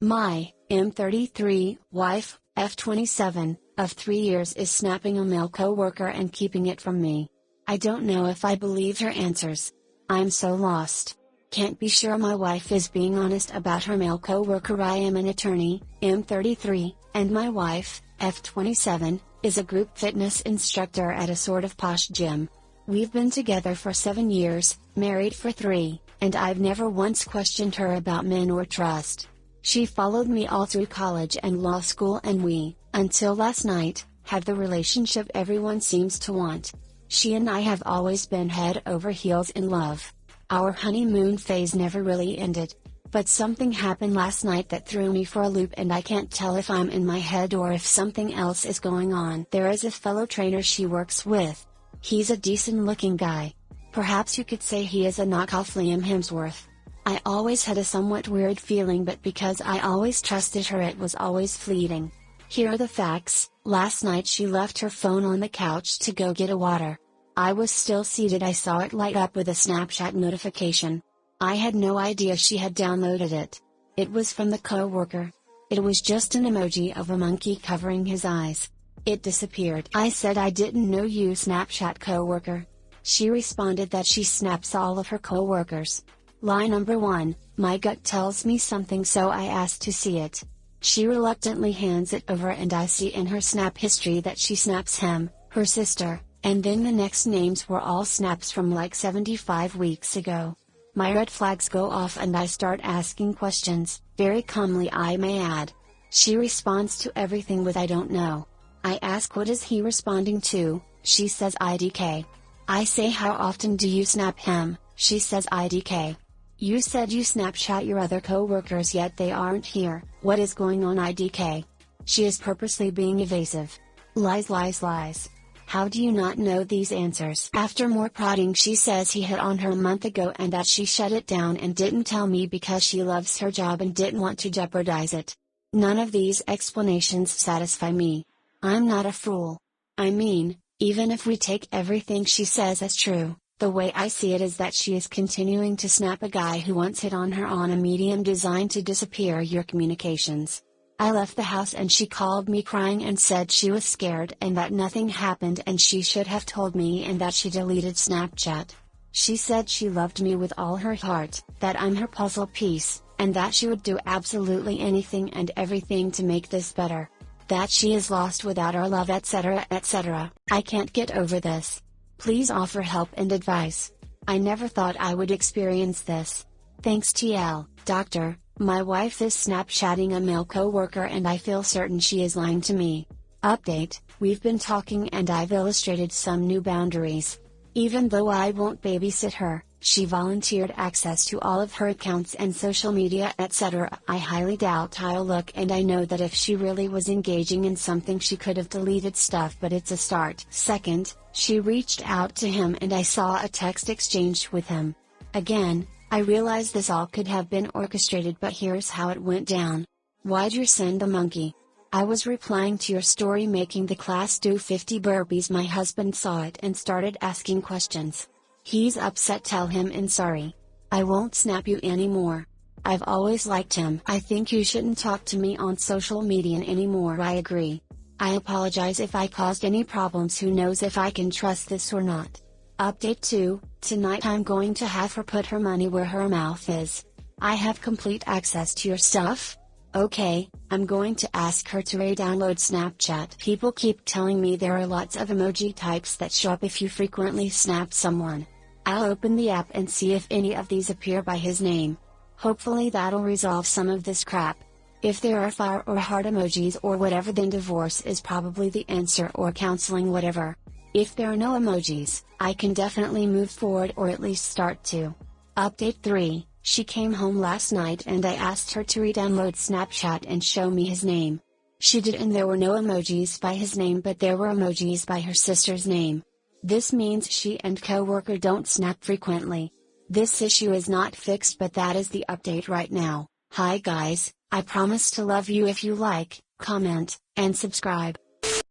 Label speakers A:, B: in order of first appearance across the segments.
A: My M33 wife, F27, of 3 years is snapping a male coworker and keeping it from me. I don't know if I believe her answers. I'm so lost. Can't be sure my wife is being honest about her male coworker. I am an attorney, M33, and my wife, F27, is a group fitness instructor at a sort of posh gym. We've been together for 7 years, married for 3, and I've never once questioned her about men or trust. She followed me all through college and law school, and we, until last night, have the relationship everyone seems to want. She and I have always been head over heels in love. Our honeymoon phase never really ended. But something happened last night that threw me for a loop, and I can't tell if I'm in my head or if something else is going on. There is a fellow trainer she works with. He's a decent looking guy. Perhaps you could say he is a knockoff Liam Hemsworth. I always had a somewhat weird feeling, but because I always trusted her, it was always fleeting. Here are the facts. Last night she left her phone on the couch to go get a water. I was still seated. I saw it light up with a Snapchat notification. I had no idea she had downloaded it. It was from the coworker. It was just an emoji of a monkey covering his eyes. It disappeared. I said, I didn't know you Snapchat coworker. She responded that she snaps all of her coworkers. Lie number 1, my gut tells me something, so I asked to see it. She reluctantly hands it over, and I see in her snap history that she snaps him, her sister, and then the next names were all snaps from like 75 weeks ago. My red flags go off and I start asking questions, very calmly I may add. She responds to everything with I don't know. I ask what is he responding to. She says IDK. I say, how often do you snap him? She says IDK. You said you Snapchat your other coworkers, yet they aren't here. What is going on, IDK? She is purposely being evasive. Lies, lies, lies. How do you not know these answers? After more prodding, she says he hit on her a month ago and that she shut it down and didn't tell me because she loves her job and didn't want to jeopardize it. None of these explanations satisfy me. I'm not a fool. I mean, even if we take everything she says as true, the way I see it is that she is continuing to snap a guy who once hit on her on a medium designed to disappear your communications. I left the house and she called me crying and said she was scared and that nothing happened and she should have told me, and that she deleted Snapchat. She said she loved me with all her heart, that I'm her puzzle piece, and that she would do absolutely anything and everything to make this better. That she is lost without our love, etc., etc. I can't get over this. Please offer help and advice. I never thought I would experience this. Thanks TL, doctor. My wife is Snapchatting a male coworker and I feel certain she is lying to me. Update, we've been talking and I've illustrated some new boundaries. Even though I won't babysit her, she volunteered access to all of her accounts and social media, etc. I highly doubt I'll look, and I know that if she really was engaging in something she could have deleted stuff, but it's a start. Second, she reached out to him and I saw a text exchanged with him. Again, I realize this all could have been orchestrated, but here's how it went down. Why'd you send the monkey? I was replying to your story making the class do 50 burpees. My husband saw it and started asking questions. He's upset. Tell him and sorry. I won't snap you anymore. I've always liked him. I think you shouldn't talk to me on social media anymore. I agree. I apologize if I caused any problems. Who knows if I can trust this or not. Update 2, tonight I'm going to have her put her money where her mouth is. I have complete access to your stuff? Okay, I'm going to ask her to re-download Snapchat. People keep telling me there are lots of emoji types that show up if you frequently snap someone. I'll open the app and see if any of these appear by his name. Hopefully that'll resolve some of this crap. If there are fire or heart emojis or whatever, then divorce is probably the answer, or counseling, whatever. If there are no emojis, I can definitely move forward, or at least start to. Update 3, she came home last night and I asked her to re-download Snapchat and show me his name. She did, and there were no emojis by his name, but there were emojis by her sister's name. This means she and coworker don't snap frequently. This issue is not fixed, but that is the update right now. Hi guys, I promise to love you if you like, comment, and subscribe.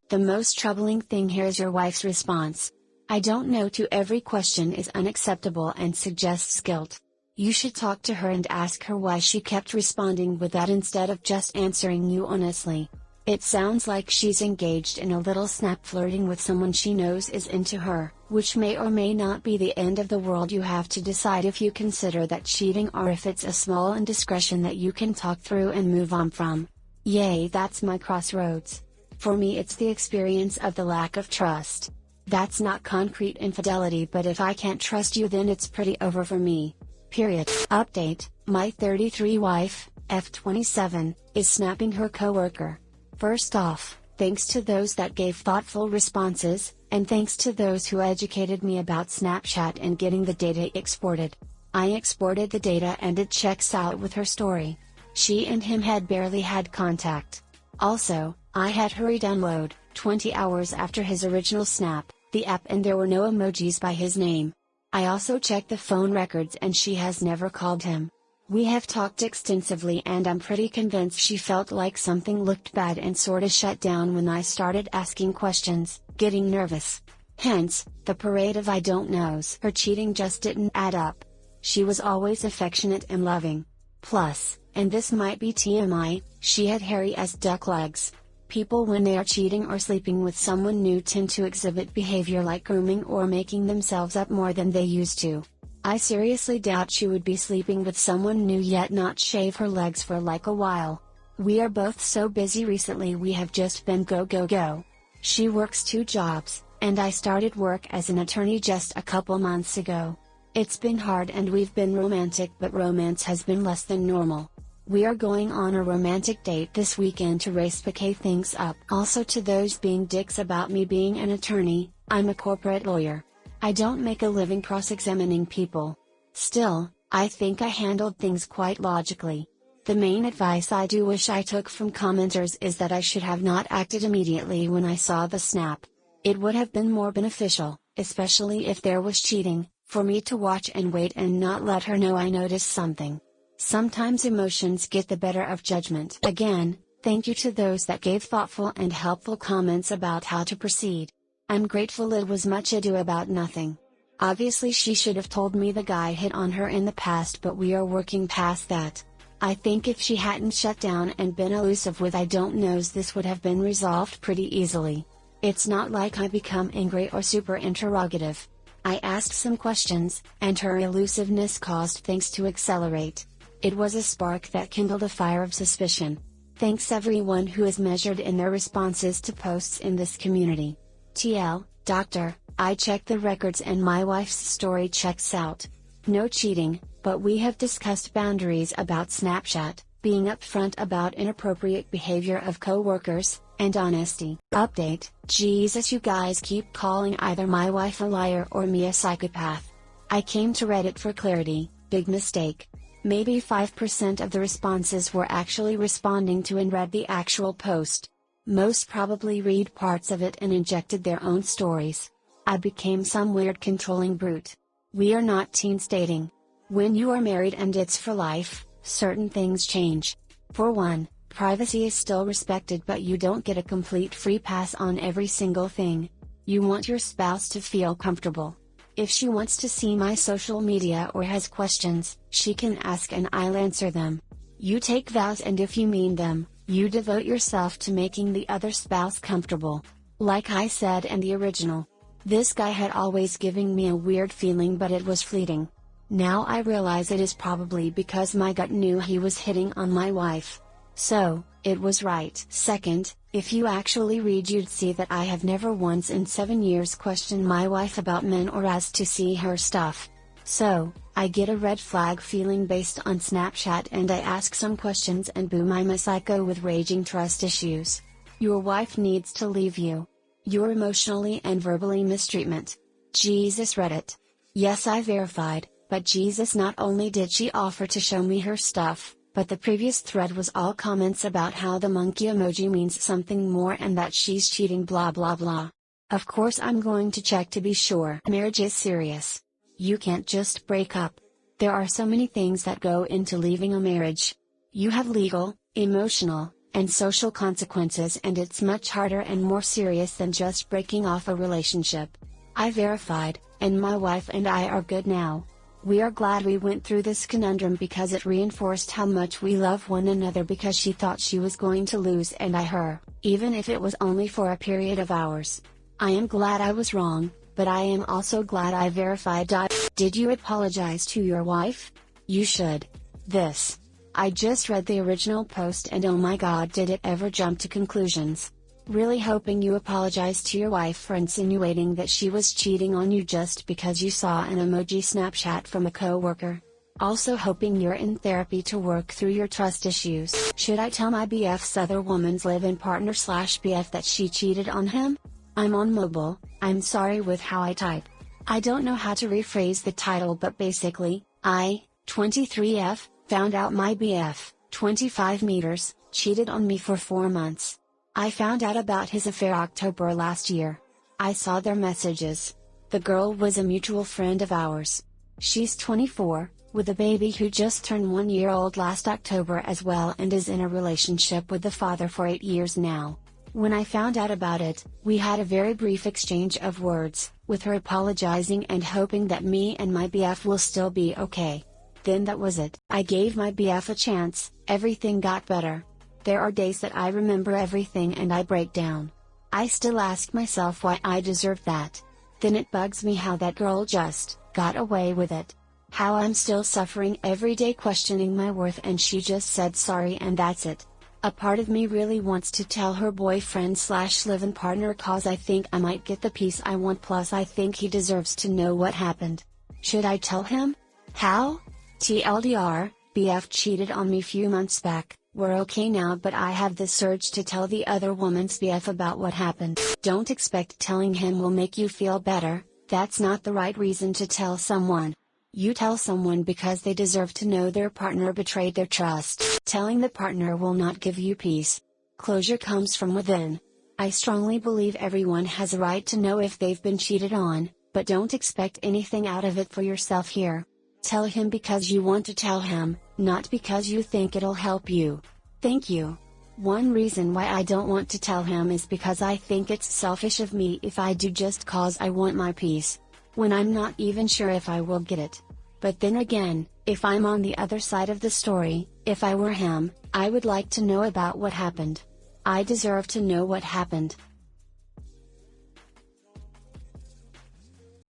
A: The most troubling thing here is your wife's response. I don't know to every question is unacceptable and suggests guilt. You should talk to her and ask her why she kept responding with that instead of just answering you honestly. It sounds like she's engaged in a little snap flirting with someone she knows is into her, which may or may not be the end of the world. You have to decide if you consider that cheating or if it's a small indiscretion that you can talk through and move on from. Yay, that's my crossroads. For me, it's the experience of the lack of trust. That's not concrete infidelity, but if I can't trust you, then it's pretty over for me. Period. Update: my 33 wife, F27, is snapping her coworker. First off, thanks to those that gave thoughtful responses, and thanks to those who educated me about Snapchat and getting the data exported. I exported the data and it checks out with her story. She and him had barely had contact. Also, I had her re-download, 20 hours after his original snap, the app, and there were no emojis by his name. I also checked the phone records and she has never called him. We have talked extensively and I'm pretty convinced she felt like something looked bad and sorta shut down when I started asking questions, getting nervous. Hence, the parade of I don't knows. Her cheating just didn't add up. She was always affectionate and loving. Plus, and this might be TMI, she had hairy as duck legs. People when they are cheating or sleeping with someone new tend to exhibit behavior like grooming or making themselves up more than they used to. I seriously doubt she would be sleeping with someone new yet not shave her legs for like a while. We are both so busy recently, we have just been go. She works 2 jobs, and I started work as an attorney just a couple months ago. It's been hard and we've been romantic, but romance has been less than normal. We are going on a romantic date this weekend to reciprocate things up. Also, to those being dicks about me being an attorney, I'm a corporate lawyer. I don't make a living cross-examining people. Still, I think I handled things quite logically. The main advice I do wish I took from commenters is that I should have not acted immediately when I saw the snap. It would have been more beneficial, especially if there was cheating, for me to watch and wait and not let her know I noticed something. Sometimes emotions get the better of judgment. Again, thank you to those that gave thoughtful and helpful comments about how to proceed. I'm grateful it was much ado about nothing. Obviously she should have told me the guy hit on her in the past, but we are working past that. I think if she hadn't shut down and been elusive with I don't knows, this would have been resolved pretty easily. It's not like I become angry or super interrogative. I asked some questions, and her elusiveness caused things to accelerate. It was a spark that kindled a fire of suspicion. Thanks everyone who is measured in their responses to posts in this community. TL, Doctor, I checked the records and my wife's story checks out. No cheating, but we have discussed boundaries about Snapchat, being upfront about inappropriate behavior of coworkers, and honesty. Update: Jesus, you guys keep calling either my wife a liar or me a psychopath. I came to Reddit for clarity, big mistake. Maybe 5% of the responses were actually responding to and read the actual post. Most probably read parts of it and injected their own stories. I became some weird controlling brute. We are not teens dating. When you are married and it's for life, certain things change. For one, privacy is still respected, but you don't get a complete free pass on every single thing. You want your spouse to feel comfortable. If she wants to see my social media or has questions, she can ask and I'll answer them. You take vows, and if you mean them, you devote yourself to making the other spouse comfortable. Like I said in the original, this guy had always given me a weird feeling, but it was fleeting. Now I realize it is probably because my gut knew he was hitting on my wife. So, it was right. Second, if you actually read, you'd see that I have never once in 7 years questioned my wife about men or asked to see her stuff. So, I get a red flag feeling based on Snapchat, and I ask some questions, and boom, I'm a psycho with raging trust issues. Your wife needs to leave you. Your emotionally and verbally mistreatment. Jesus Reddit. Yes, I verified, but Jesus, not only did she offer to show me her stuff, but the previous thread was all comments about how the monkey emoji means something more and that she's cheating, blah blah blah. Of course I'm going to check to be sure. Marriage is serious. You can't just break up. There are so many things that go into leaving a marriage. You have legal, emotional, and social consequences, and it's much harder and more serious than just breaking off a relationship. I verified, and my wife and I are good now. We are glad we went through this conundrum because it reinforced how much we love one another, because she thought she was going to lose and I her, even if it was only for a period of hours. I am glad I was wrong, but I am also glad I verified. Did you apologize to your wife? You should. This. I just read the original post and oh my god, did it ever jump to conclusions. Really hoping you apologize to your wife for insinuating that she was cheating on you just because you saw an emoji Snapchat from a coworker. Also hoping you're in therapy to work through your trust issues. Should I tell my BF's other woman's live-in partner / BF that she cheated on him? I'm on mobile. I'm sorry with how I type. I don't know how to rephrase the title, but basically, I, 23F, found out my BF, 25 meters, cheated on me for 4 months. I found out about his affair October last year. I saw their messages. The girl was a mutual friend of ours. She's 24, with a baby who just turned 1 year old last October as well, and is in a relationship with the father for 8 years now. When I found out about it, we had a very brief exchange of words, with her apologizing and hoping that me and my BF will still be okay. Then that was it. I gave my BF a chance, everything got better. There are days that I remember everything and I break down. I still ask myself why I deserve that. Then it bugs me how that girl just got away with it. How I'm still suffering every day, questioning my worth, and she just said sorry and that's it. A part of me really wants to tell her boyfriend / live-in partner, cause I think I might get the peace I want, plus I think he deserves to know what happened. Should I tell him? How? TLDR, BF cheated on me few months back. We're okay now, but I have this urge to tell the other woman's BF about what happened. Don't expect telling him will make you feel better. That's not the right reason to tell someone. You tell someone because they deserve to know their partner betrayed their trust. Telling the partner will not give you peace. Closure comes from within. I strongly believe everyone has a right to know if they've been cheated on, but don't expect anything out of it for yourself here. Tell him because you want to tell him, not because you think it'll help you. Thank you. One reason why I don't want to tell him is because I think it's selfish of me if I do just cause I want my peace, when I'm not even sure if I will get it. But then again, if I'm on the other side of the story, if I were him, I would like to know about what happened. I deserve to know what happened.